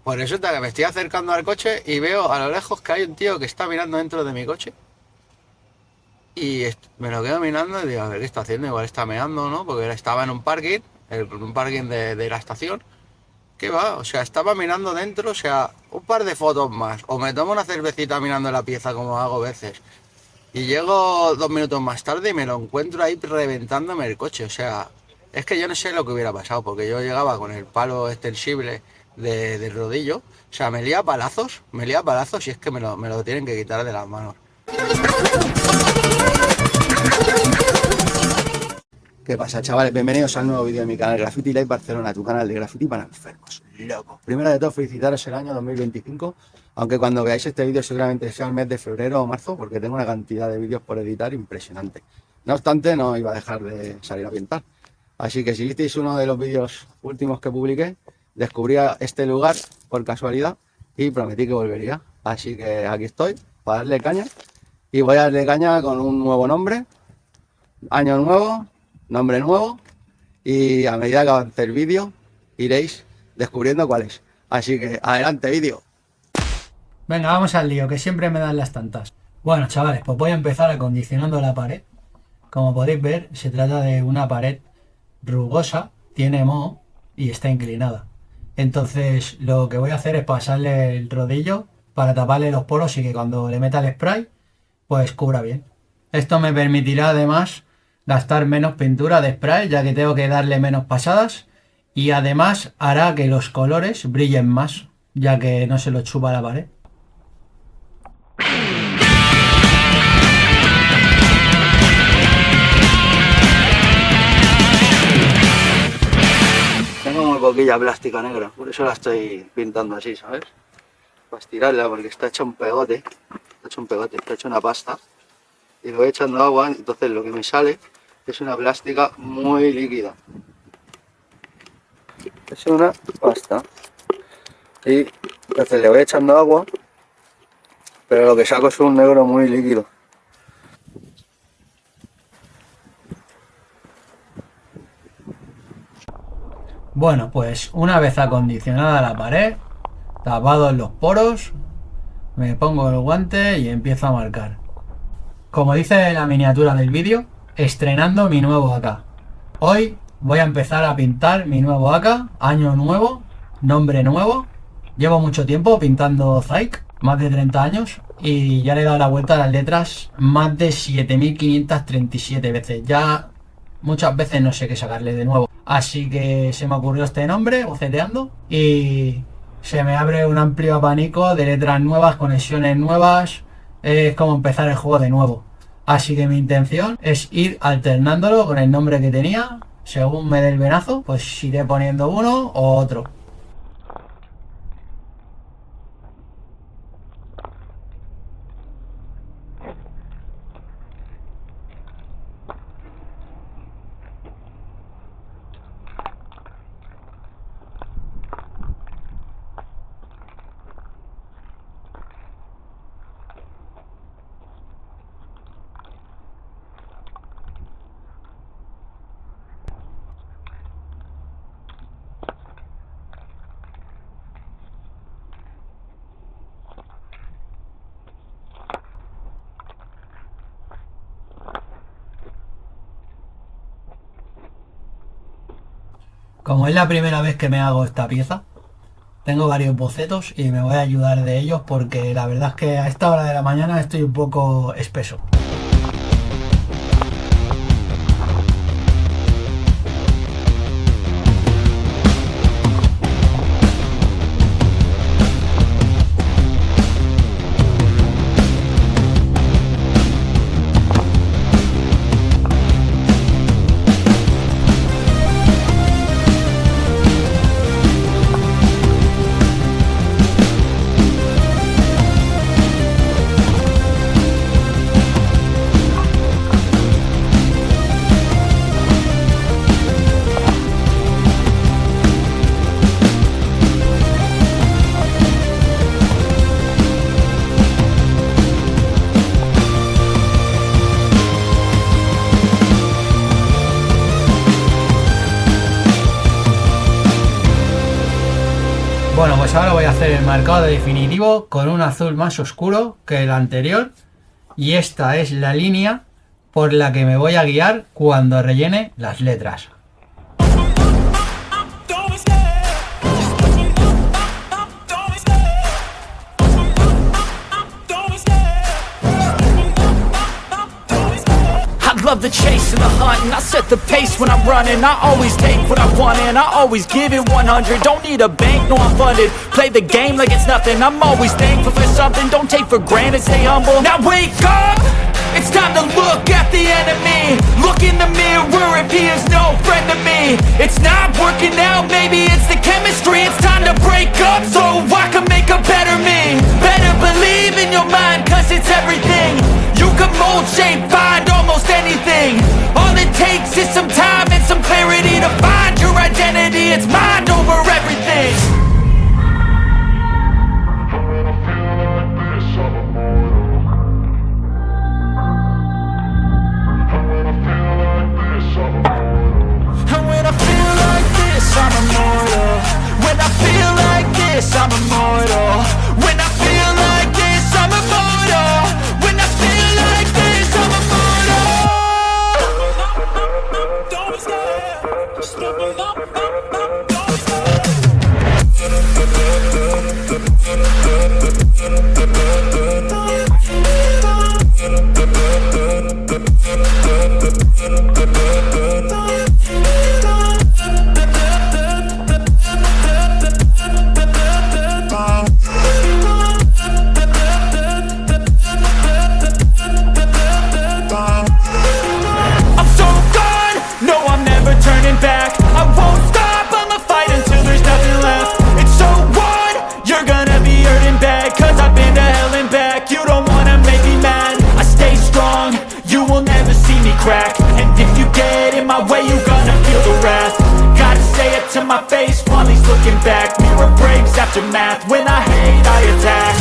Pues resulta que me estoy acercando al coche y veo a lo lejos que hay un tío que está mirando dentro de mi coche. Y me lo quedo mirando y digo, a ver qué está haciendo, igual está meando, ¿no? Porque estaba en un parking, un parking de la estación. ¿Qué va? O sea, estaba mirando dentro, o sea, un par de fotos más. O me tomo una cervecita mirando la pieza como hago veces. Y llego 2 minutos más tarde y me lo encuentro ahí reventándome el coche. O sea, es que yo no sé lo que hubiera pasado, porque yo llegaba con el palo extensible del rodillo. O sea, me lía palazos y es que me lo tienen que quitar de las manos. ¿Qué pasa, chavales? Bienvenidos al nuevo vídeo de mi canal Graffiti Live Barcelona, tu canal de graffiti para enfermos, loco. Primero de todo, felicitaros el año 2025, aunque cuando veáis este vídeo seguramente sea el mes de febrero o marzo, porque tengo una cantidad de vídeos por editar impresionante. No obstante, no iba a dejar de salir a pintar. Así que si visteis uno de los vídeos últimos que publiqué, descubrí este lugar por casualidad y prometí que volvería. Así que aquí estoy, para darle caña, y voy a darle caña con un nuevo nombre, año nuevo, nombre nuevo, y a medida que avance el vídeo iréis descubriendo cuál es. Así que adelante vídeo. Venga, vamos al lío, que siempre me dan las tantas. Bueno, chavales, pues voy a empezar acondicionando la pared. Como podéis ver, se trata de una pared rugosa, tiene moho y está inclinada. Entonces lo que voy a hacer es pasarle el rodillo para taparle los poros y que cuando le meta el spray, pues cubra bien. Esto me permitirá además gastar menos pintura de spray, ya que tengo que darle menos pasadas, y además hará que los colores brillen más, ya que no se lo chupa la pared. Tengo muy poquilla plástica negra, por eso la estoy pintando así, ¿sabes? Para estirarla, porque está hecha un pegote, está hecha una pasta. Y lo voy echando agua, entonces lo que me sale es una plástica muy líquida. Es una pasta. Y entonces le voy echando agua, pero lo que saco es un negro muy líquido. Bueno, pues una vez acondicionada la pared, tapados los poros, me pongo el guante y empiezo a marcar. Como dice la miniatura del vídeo, estrenando mi nuevo AK. Hoy voy a empezar a pintar mi nuevo AK, año nuevo, nombre nuevo. Llevo mucho tiempo pintando Zyke, más de 30 años, y ya le he dado la vuelta a las letras más de 7537 veces. Ya muchas veces no sé qué sacarle de nuevo. Así que se me ocurrió este nombre, boceteando, y se me abre un amplio abanico de letras nuevas, conexiones nuevas. Es como empezar el juego de nuevo. Así que mi intención es ir alternándolo con el nombre que tenía. Según me dé el venazo, pues iré poniendo uno o otro. Como es la primera vez que me hago esta pieza, tengo varios bocetos y me voy a ayudar de ellos porque la verdad es que a esta hora de la mañana estoy un poco espeso. pues ahora voy a hacer el marcado definitivo con un azul más oscuro que el anterior. Y esta es la línea por la que me voy a guiar cuando rellene las letras. Love the chase and the hunt, and I set the pace when I'm running. I always take what I want and I always give it 100. Don't need a bank, no I'm funded. Play the game like it's nothing. I'm always thankful for something. Don't take for granted, stay humble. Now wake up! It's time to look at the enemy. Look in the mirror if he is no friend to me. It's not working out, maybe it's the chemistry. It's time to break up so I can make a better me. Better believe in your mind, cause it's everything. You can mold, shape, find almost anything. All it takes is some time and some clarity to find your identity. It's mind over everything. And when I feel like this, I'm immortal. When I feel like this, I'm immortal. When I feel like this, I'm immortal. When I feel like this, I'm immortal. Don't stare, just open up, don't back. I won't stop, I'ma fight until there's nothing left. It's so what? You're gonna be hurting bad, cause I've been to hell and back. You don't wanna make me mad, I stay strong. You will never see me crack. And if you get in my way, you're gonna feel the wrath. Gotta say it to my face while he's looking back. Mirror breaks after math, when I hate I attack.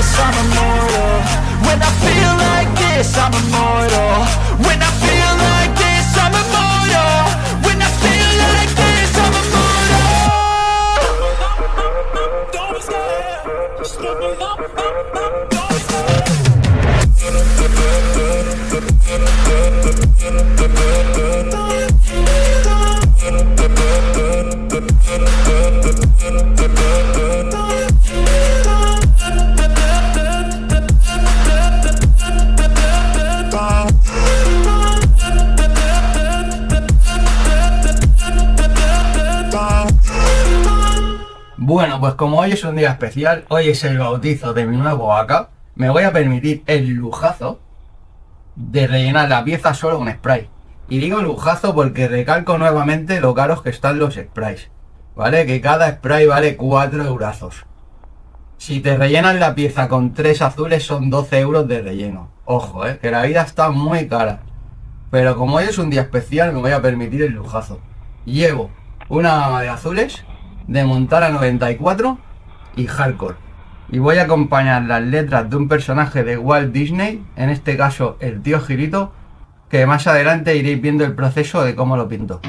I'm immortal. When I feel like this, I'm immortal. When I feel like this, I'm immortal. When I feel like this, I'm immortal. Don't be scared, just open up, don't be scared. Bueno, pues como hoy es un día especial, hoy es el bautizo de mi nuevo vaca, me voy a permitir el lujazo de rellenar la pieza solo con spray. Y digo lujazo porque recalco nuevamente lo caros que están los sprays, ¿vale? Que cada spray vale 4 eurazos. Si te rellenan la pieza con 3 azules son 12 euros de relleno. Ojo, que la vida está muy cara. Pero como hoy es un día especial me voy a permitir el lujazo. Llevo una gama de azules de Montana 94 y Hardcore. Y voy a acompañar las letras de un personaje de Walt Disney, en este caso el tío Girito, que más adelante iréis viendo el proceso de cómo lo pinto.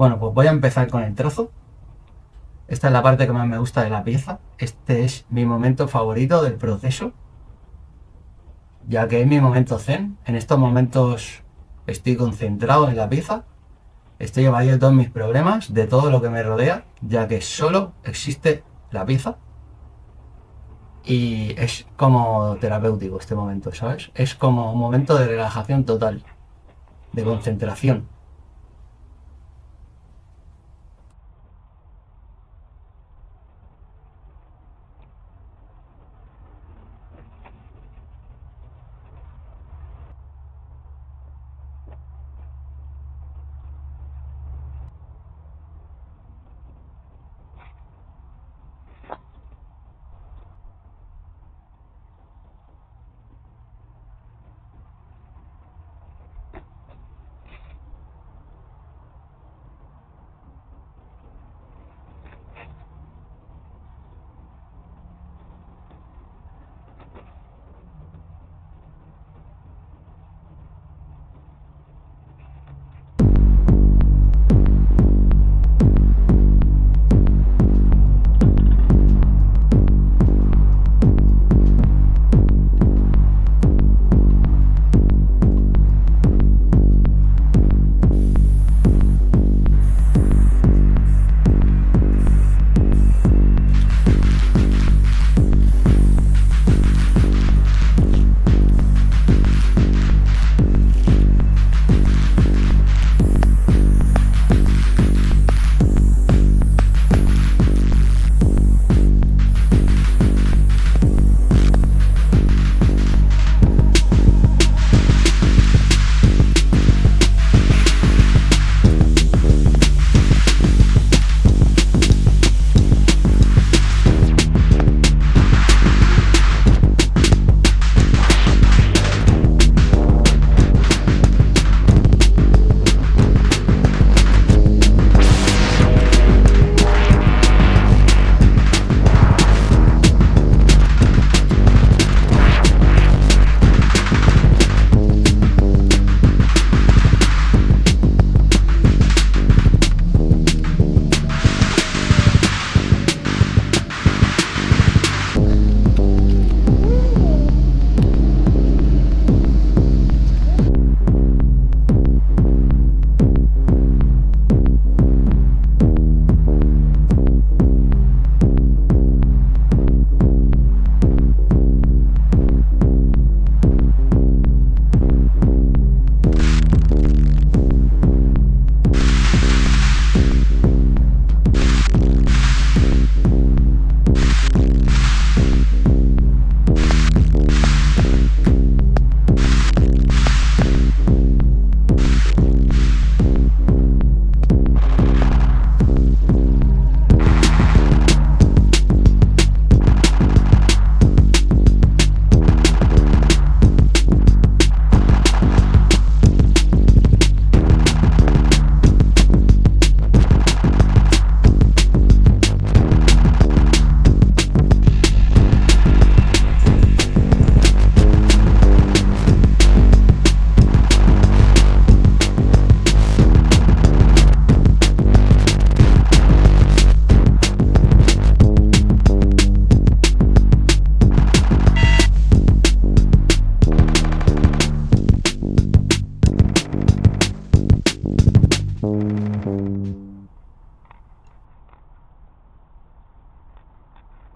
Bueno, pues voy a empezar con el trazo. Esta es la parte que más me gusta de la pieza. Este es mi momento favorito del proceso, ya que es mi momento zen. En estos momentos estoy concentrado en la pieza. Estoy evadiendo todos mis problemas, de todo lo que me rodea, ya que solo existe la pieza. Y es como terapéutico este momento, ¿sabes? Es como un momento de relajación total, de concentración.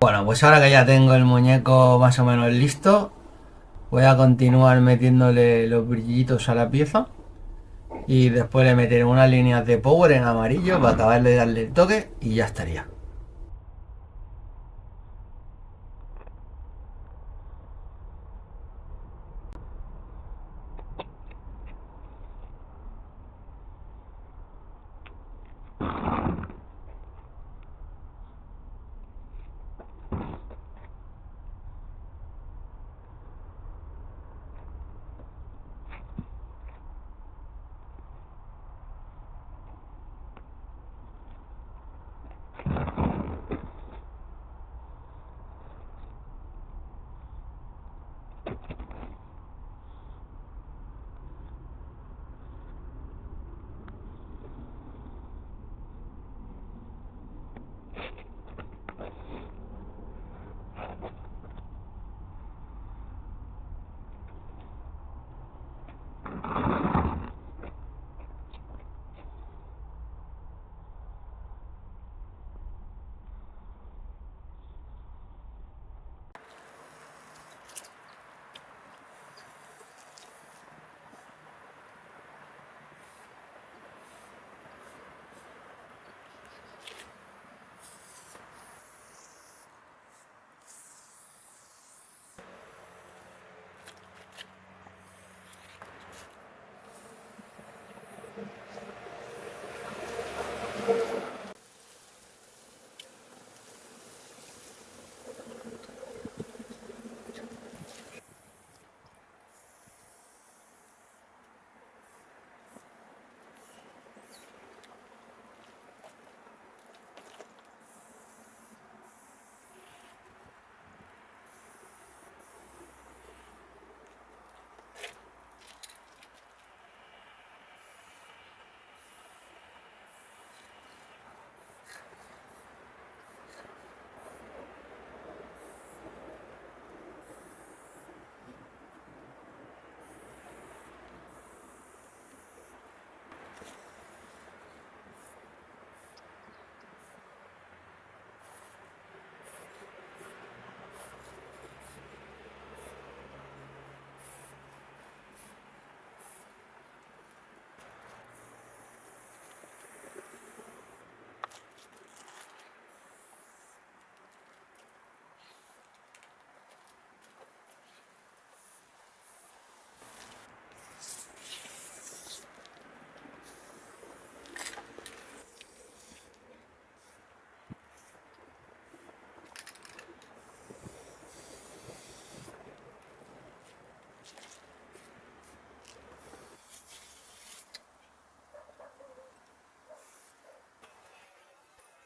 Bueno, pues ahora que ya tengo el muñeco más o menos listo, voy a continuar metiéndole los brillitos a la pieza y después le meteré unas líneas de power en amarillo para acabar de darle el toque y ya estaría.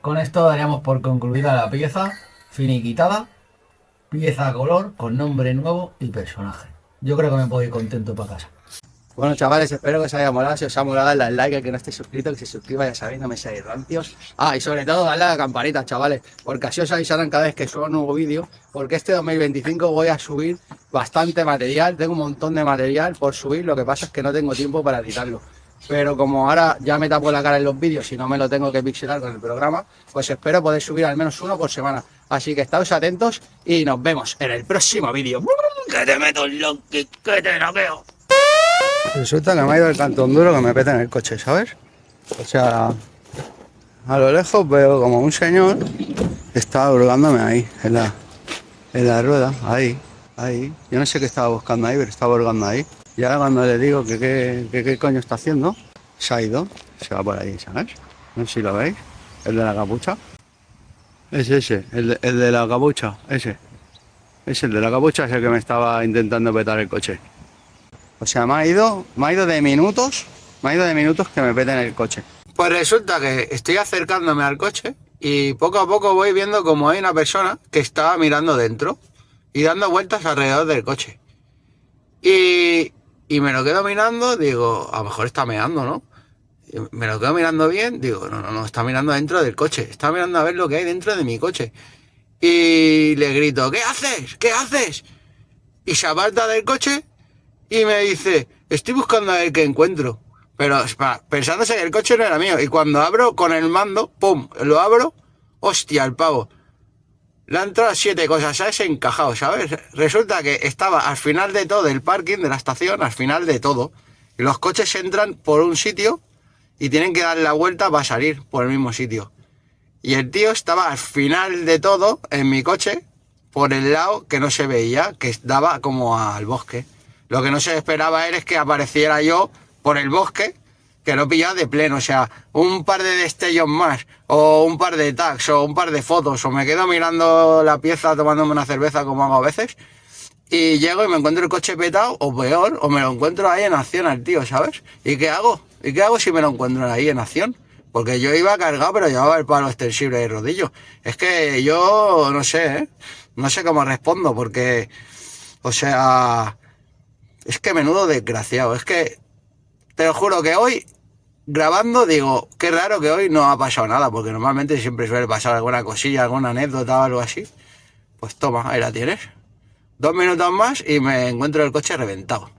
Con esto daríamos por concluida la pieza, finiquitada, pieza a color, con nombre nuevo y personaje. Yo creo que me puedo ir contento para casa. Bueno, chavales, espero que os haya molado. Si os ha molado, dadle al like, el que no esté suscrito, que se suscriba, ya sabéis, no me seáis rancios. Ah, y sobre todo, dadle a la campanita, chavales, porque así os avisarán cada vez que subo un nuevo vídeo, porque este 2025 voy a subir bastante material, tengo un montón de material por subir, lo que pasa es que no tengo tiempo para editarlo. Pero como ahora ya me tapo la cara en los vídeos y no me lo tengo que pixelar con el programa, pues espero poder subir al menos uno por semana. Así que estáos atentos y nos vemos en el próximo vídeo. ¡Que te meto un lonqui, que te noqueo! Resulta que me ha ido el cantón duro que me peta en el coche, ¿sabes? O sea, a lo lejos veo como un señor que estaba hurgándome ahí, en la rueda, ahí. Yo no sé qué estaba buscando ahí, pero estaba hurgando ahí. Y ahora cuando le digo que qué coño está haciendo, se ha ido, se va por ahí, ¿sabes? No sé si lo veis, el de la capucha. Es ese, el de la capucha, ese. Es el de la capucha, es el que me estaba intentando petar el coche. O sea, me ha ido de minutos que me peten el coche. Pues resulta que estoy acercándome al coche y poco a poco voy viendo como hay una persona que estaba mirando dentro y dando vueltas alrededor del coche. Y me lo quedo mirando, digo, a lo mejor está meando, ¿no? Y me lo quedo mirando bien, digo, no, está mirando dentro del coche, está mirando a ver lo que hay dentro de mi coche. Y le grito, ¿qué haces? ¿Qué haces? Y se aparta del coche y me dice, estoy buscando a ver qué encuentro. Pero pensándose que el coche no era mío. Y cuando abro con el mando, ¡pum! Lo abro, hostia, el pavo. Le han entrado 7 cosas, ¿sabes? Encajado, ¿sabes? Resulta que estaba al final de todo el parking de la estación, al final de todo. Y los coches entran por un sitio y tienen que dar la vuelta para salir por el mismo sitio. Y el tío estaba al final de todo en mi coche, por el lado que no se veía, que daba como al bosque. Lo que no se esperaba es que apareciera yo por el bosque, que lo pillaba de pleno, o sea, un par de destellos más, o un par de tags, o un par de fotos, o me quedo mirando la pieza tomándome una cerveza como hago a veces, y llego y me encuentro el coche petado, o peor, o me lo encuentro ahí en acción al tío, ¿sabes? ¿Y qué hago? ¿Y qué hago si me lo encuentro ahí en acción? Porque yo iba cargado, pero llevaba el palo extensible de rodillo. Es que yo no sé, ¿eh? No sé cómo respondo, porque, o sea, es que menudo desgraciado, es que te lo juro que hoy, grabando, digo, qué raro que hoy no ha pasado nada, porque normalmente siempre suele pasar alguna cosilla, alguna anécdota o algo así. Pues toma, ahí la tienes. 2 minutos más y me encuentro el coche reventado.